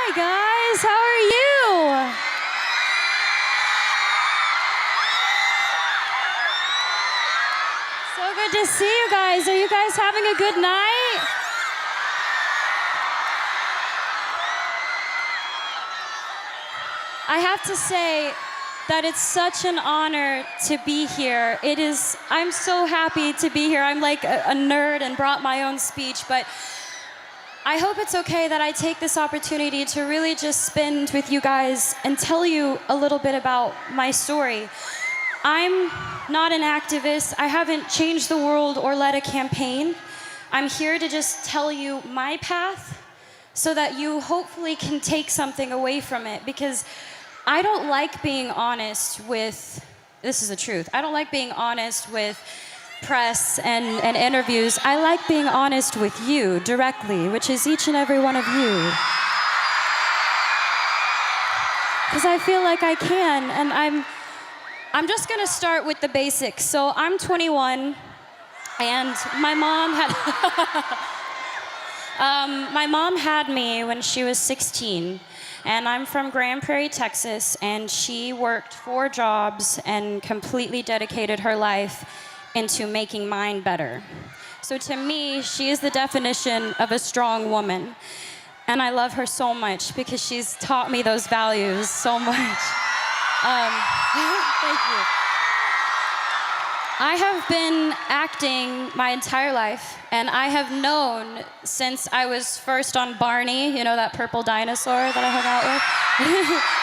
Hi, guys. How are you? So good to see you guys. Are you guys having a good night? I have to say that it's such an honor to be here. I'm so happy to be here. I'm like a nerd and brought my own speech, but I hope it's okay that I take this opportunity to really just spend with you guys and tell you a little bit about my story. I'm not an activist. I haven't changed the world or led a campaign. I'm here to just tell you my path so that you hopefully can take something away from it, because I don't like being honest with, this is the truth, I don't like being honest with press and interviews. I like being honest with you directly, which is each and every one of you. Because I feel like I can, and I'm just gonna start with the basics. So I'm 21, and my mom had me when she was 16. And I'm from Grand Prairie, Texas, and she worked 4 jobs and completely dedicated her life into making mine better. So to me, she is the definition of a strong woman. And I love her so much because she's taught me those values so much. Thank you. I have been acting my entire life, and I have known since I was first on Barney, you know, that purple dinosaur that I hung out with?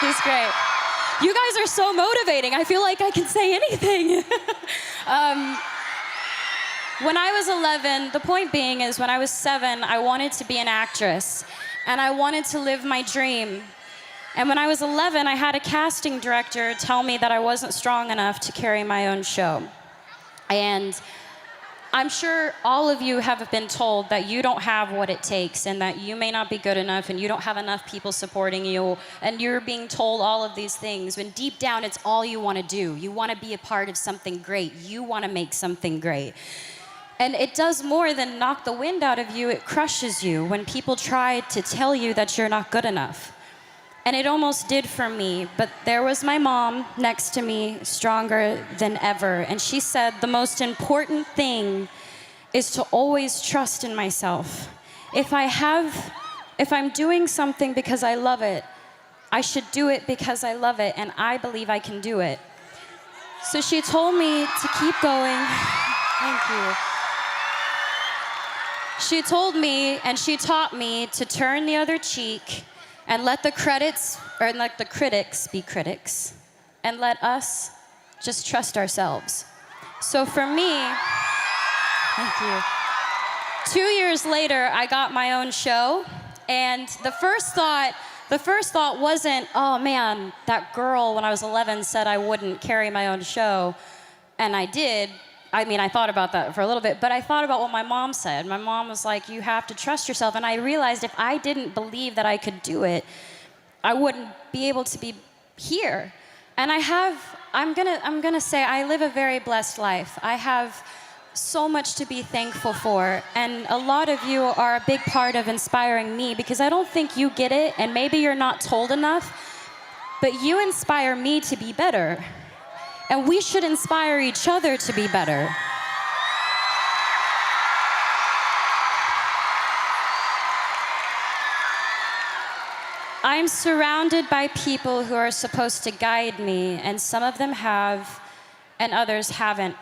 He's great. You guys are so motivating. I feel like I can say anything. When I was 11, the point being is when I was 7, I wanted to be an actress, and I wanted to live my dream. And when I was 11, I had a casting director tell me that I wasn't strong enough to carry my own show. And I'm sure all of you have been told that you don't have what it takes and that you may not be good enough and you don't have enough people supporting you, and you're being told all of these things when deep down it's all you want to do. You want to be a part of something great. You want to make something great. And it does more than knock the wind out of you. It crushes you when people try to tell you that you're not good enough. And it almost did for me, but there was my mom next to me, stronger than ever. And she said, the most important thing is to always trust in myself. If I'm doing something because I love it, I should do it because I love it, and I believe I can do it. So she told me to keep going. Thank you. She told me and she taught me to turn the other cheek and let the critics be critics, and let us just trust ourselves. So for me, thank you. 2 years later, I got my own show, and the first thought wasn't, oh man, that girl when I was 11 said I wouldn't carry my own show, and I did. I mean, I thought about that for a little bit, but I thought about what my mom said. My mom was like, you have to trust yourself. And I realized if I didn't believe that I could do it, I wouldn't be able to be here. And I'm gonna say I live a very blessed life. I have so much to be thankful for. And a lot of you are a big part of inspiring me, because I don't think you get it, and maybe you're not told enough, but you inspire me to be better. And we should inspire each other to be better. I'm surrounded by people who are supposed to guide me, and some of them have, and others haven't.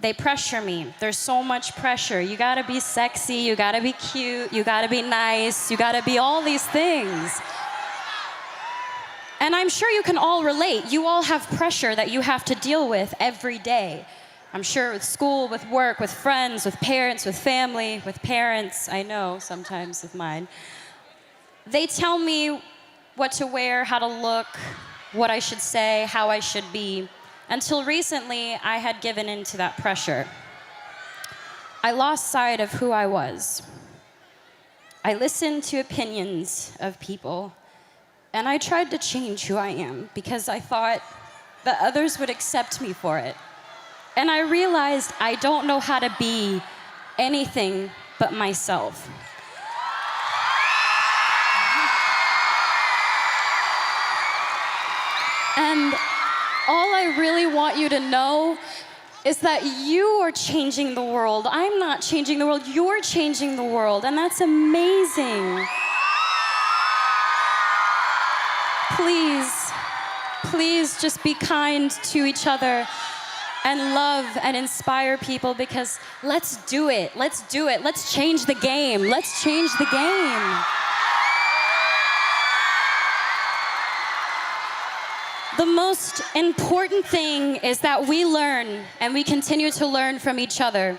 They pressure me. There's so much pressure. You gotta be sexy, you gotta be cute, you gotta be nice, you gotta be all these things. And I'm sure you can all relate. You all have pressure that you have to deal with every day. I'm sure with school, with work, with friends, with parents, with family, with parents, I know sometimes with mine. They tell me what to wear, how to look, what I should say, how I should be. Until recently, I had given in to that pressure. I lost sight of who I was. I listened to opinions of people, and I tried to change who I am because I thought that others would accept me for it. And I realized I don't know how to be anything but myself. And all I really want you to know is that you are changing the world. I'm not changing the world, you're changing the world, and that's amazing. Please, please just be kind to each other and love and inspire people, because let's do it, let's do it. Let's change the game, let's change the game. The most important thing is that we learn and we continue to learn from each other.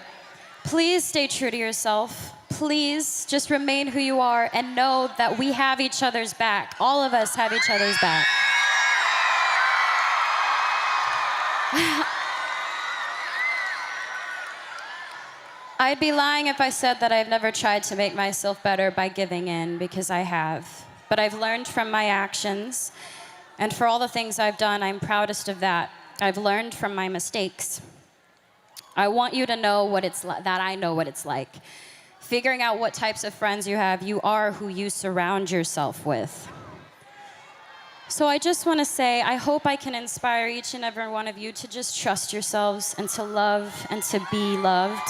Please stay true to yourself. Please just remain who you are and know that we have each other's back. All of us have each other's back. I'd be lying if I said that I've never tried to make myself better by giving in, because I have. But I've learned from my actions. And for all the things I've done, I'm proudest of that. I've learned from my mistakes. I want you to know what it's that I know what it's like. Figuring out what types of friends you have, you are who you surround yourself with. So I just want to say, I hope I can inspire each and every one of you to just trust yourselves and to love and to be loved.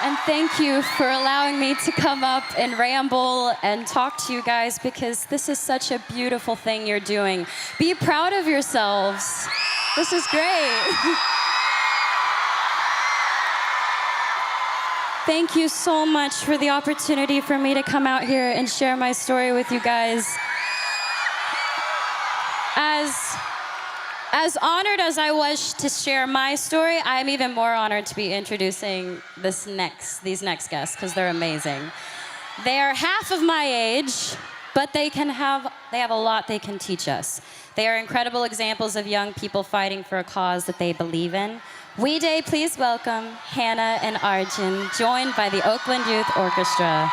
And thank you for allowing me to come up and ramble and talk to you guys, because this is such a beautiful thing you're doing. Be proud of yourselves. This is great. Thank you so much for the opportunity for me to come out here and share my story with you guys. As honored as I was to share my story, I'm even more honored to be introducing these next guests, because they're amazing. They are half of my age, but they have a lot they can teach us. They are incredible examples of young people fighting for a cause that they believe in. Please welcome Hannah and Arjun, joined by the Oakland Youth Orchestra.